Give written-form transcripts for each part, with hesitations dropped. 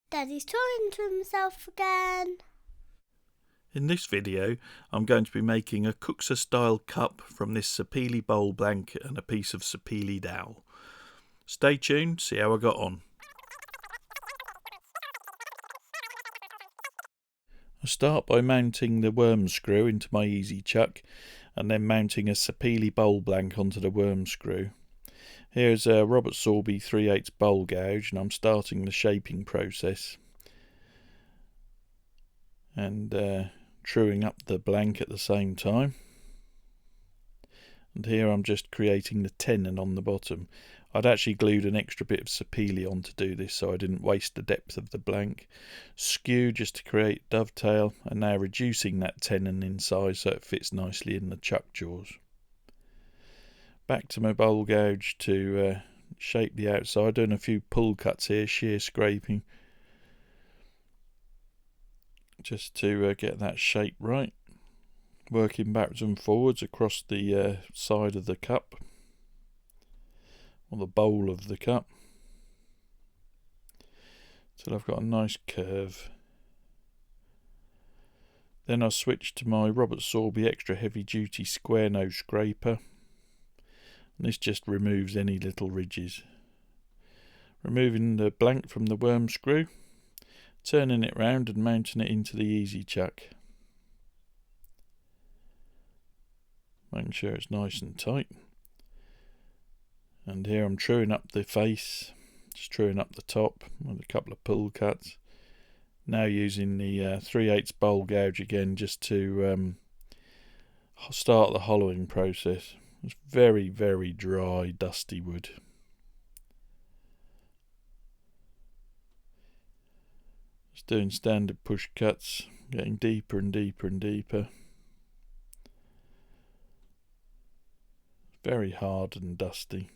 Daddy's talking to himself again. In this video, I'm going to be making a Kuksa style cup from this Sapele bowl blank and a piece of Sapele dowel. Stay tuned, see how I got on. I start by mounting the worm screw into my Easy Chuck and then mounting a Sapele bowl blank onto the worm screw. Here's a Robert Sorby 3/8 bowl gouge and I'm starting the shaping process. And truing up the blank at the same time. And here I'm just creating the tenon on the bottom. I'd actually glued an extra bit of Sapele on to do this so I didn't waste the depth of the blank. Skew just to create dovetail, and now reducing that tenon in size so it fits nicely in the chuck jaws. Back to my bowl gouge to shape the outside, doing a few pull cuts here, shear scraping, just to get that shape right, working backwards and forwards across the side of the cup, or the bowl of the cup, till I've got a nice curve. Then I switch to my Robert Sorby extra heavy duty square nose scraper, and this just removes any little ridges. Removing the blank from the worm screw, turning it round and mounting it into the Easy Chuck. Making sure it's nice and tight. And here I'm truing up the face, just truing up the top with a couple of pull cuts. Now using the 3/8 bowl gouge again just to start the hollowing process. It's very, very dry, dusty wood. Just doing standard push cuts, getting deeper and deeper and deeper. Very hard and dusty.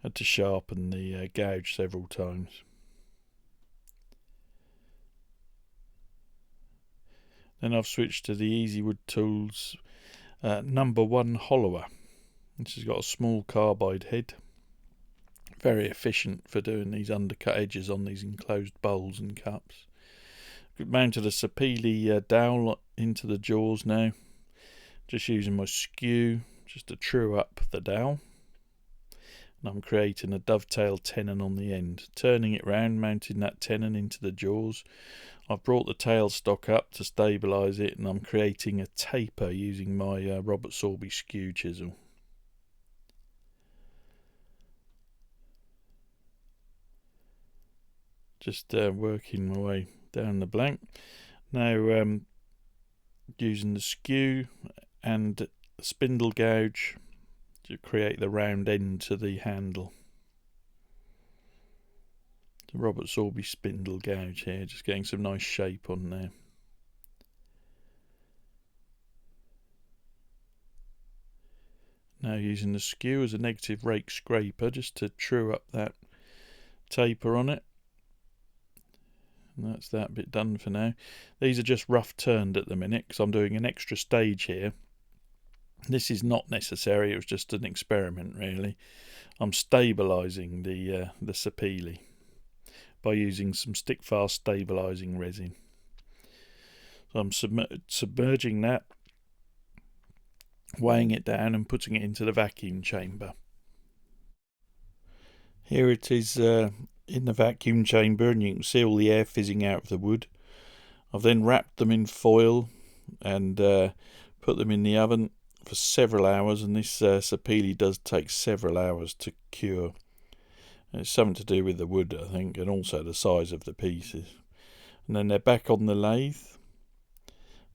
Had to sharpen the gouge several times. Then I've switched to the Easy Wood Tools number 1 hollower. This has got a small carbide head. Very efficient for doing these undercut edges on these enclosed bowls and cups. Mounted a Sapele dowel into the jaws now. Just using my skew just to true up the dowel. And I'm creating a dovetail tenon on the end. Turning it round, mounting that tenon into the jaws. I've brought the tailstock up to stabilise it, and I'm creating a taper using my Robert Sorby skew chisel. Just working my way down the blank. Now using the skew and the spindle gouge to create the round end to the handle. The Robert Sorby spindle gouge here, just getting some nice shape on there. Now using the skew as a negative rake scraper just to true up that taper on it. And that's that bit done for now. These are just rough turned at the minute because I'm doing an extra stage here. This is not necessary, it was just an experiment really. I'm stabilising the Sapele by using some stick fast stabilising resin. So I'm submerging that, weighing it down and putting it into the vacuum chamber. Here it is in the vacuum chamber, and you can see all the air fizzing out of the wood. I've then wrapped them in foil and put them in the oven for several hours, and this Sapele does take several hours to cure. It's something to do with the wood, I think, and also the size of the pieces. And then they're back on the lathe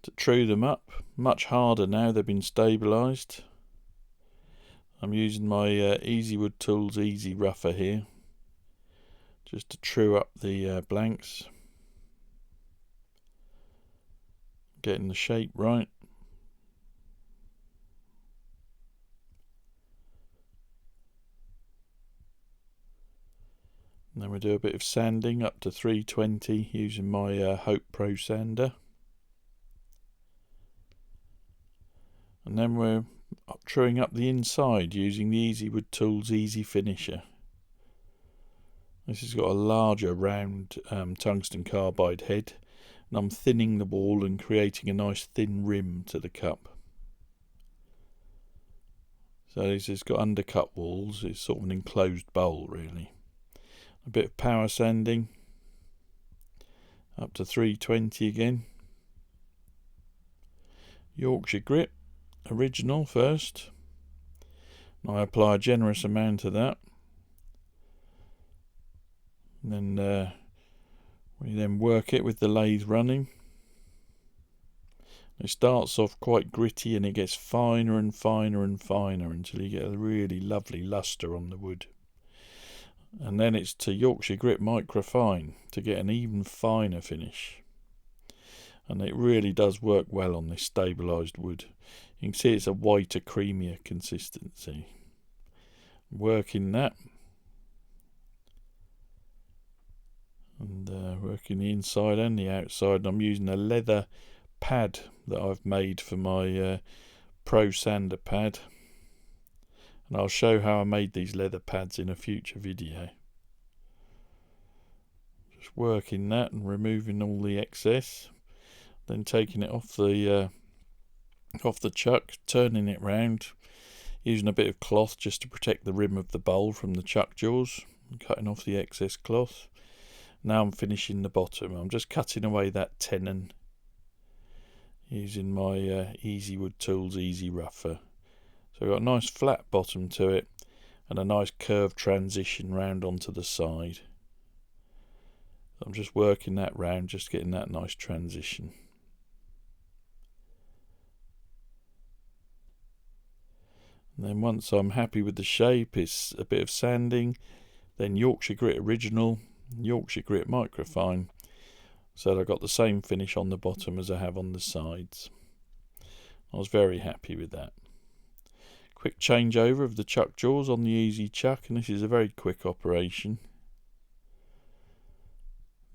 to true them up. Much harder now they've been stabilised. I'm using my Easy Wood Tools Easy Rougher here, just to true up the blanks. Getting the shape right. And then we do a bit of sanding up to 320 using my Hvac Pro sander. And then we're truing up the inside using the Easy Wood Tools Easy Finisher. This has got a larger round tungsten carbide head, and I'm thinning the wall and creating a nice thin rim to the cup. So this has got undercut walls. It's sort of an enclosed bowl really. A bit of power sanding, up to 320 again. Yorkshire Grit, original first. I apply a generous amount of that. And then we then work it with the lathe running. It starts off quite gritty and it gets finer and finer and finer until you get a really lovely lustre on the wood. And then it's to Yorkshire Grit Microfine to get an even finer finish. And it really does work well on this stabilised wood. You can see it's a whiter, creamier consistency. Working that. And working the inside and the outside. And I'm using a leather pad that I've made for my Pro Sander pad. And I'll show how I made these leather pads in a future video. Just working that and removing all the excess. Then taking it off the chuck, turning it round, using a bit of cloth just to protect the rim of the bowl from the chuck jaws, and cutting off the excess cloth. Now I'm finishing the bottom. I'm just cutting away that tenon using my Easy Wood Tools Easy Rougher. So I've got a nice flat bottom to it and a nice curved transition round onto the side. I'm just working that round, just getting that nice transition. And then once I'm happy with the shape, it's a bit of sanding, then Yorkshire Grit Original, Yorkshire Grit Microfine, so that I got the same finish on the bottom as I have on the sides. I was very happy with that. Quick changeover of the chuck jaws on the Easy Chuck, and this is a very quick operation.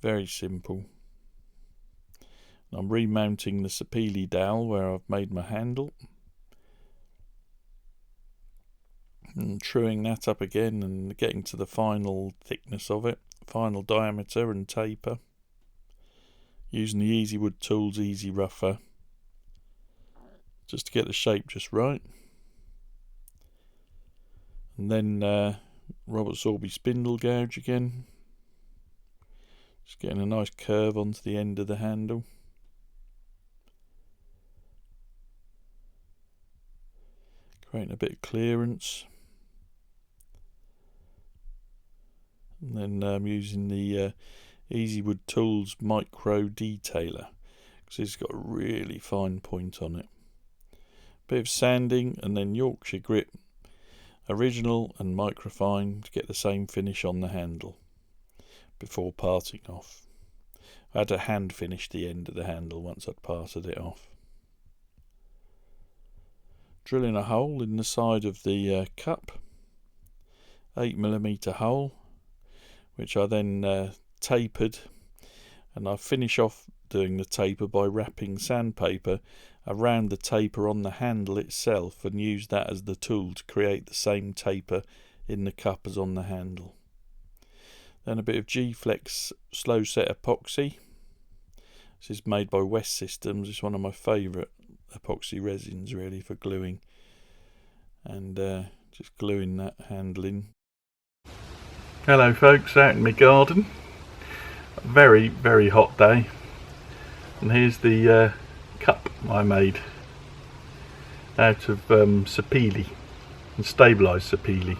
Very simple. I'm remounting the Sapele dowel where I've made my handle. And truing that up again and getting to the final thickness of it, final diameter and taper. Using the Easy Wood Tools Easy Rougher just to get the shape just right. And then Robert Sorby Spindle Gouge again. Just getting a nice curve onto the end of the handle. Creating a bit of clearance. And then I'm using the Easy Wood Tools Micro Detailer because it's got a really fine point on it. Bit of sanding and then Yorkshire Grit Original and Microfine to get the same finish on the handle before parting off. I had to hand finish the end of the handle once I'd parted it off. Drilling a hole in the side of the cup, 8mm hole, which I then tapered, and I finish off doing the taper by wrapping sandpaper around the taper on the handle itself and use that as the tool to create the same taper in the cup as on the handle. Then a bit of G-Flex slow set epoxy. This is made by West Systems. It's one of my favourite epoxy resins really for gluing, and just gluing that handle in. Hello folks, out in my garden. A very, very hot day. And here's the cup I made out of Sapele and stabilised Sapele.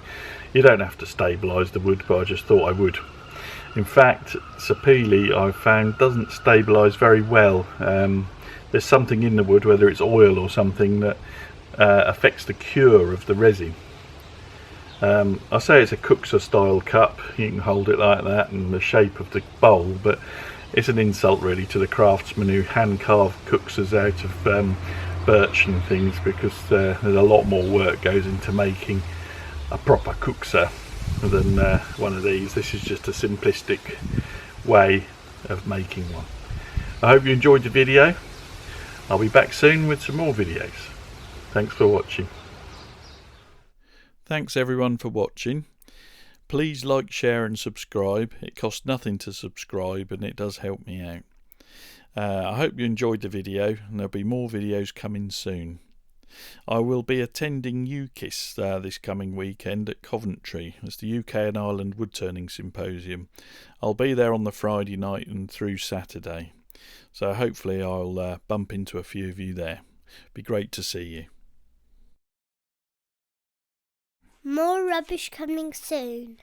You don't have to stabilise the wood, but I just thought I would. In fact, Sapele I've found doesn't stabilise very well. There's something in the wood, whether it's oil or something, that affects the cure of the resin. I say it's a Kuksa style cup. You can hold it like that and the shape of the bowl, but it's an insult really to the craftsmen who hand carve Kuksas out of birch and things, because there's a lot more work goes into making a proper Kuksa than one of these. This is just a simplistic way of making one. I hope you enjoyed the video. I'll be back soon with some more videos. Thanks for watching. Thanks everyone for watching. Please like, share and subscribe. It costs nothing to subscribe and it does help me out. I hope you enjoyed the video, and there'll be more videos coming soon. I will be attending UKIWS this coming weekend at Coventry. It's the UK and Ireland Woodturning Symposium. I'll be there on the Friday night and through Saturday. So hopefully I'll bump into a few of you there. Be great to see you. More rubbish coming soon.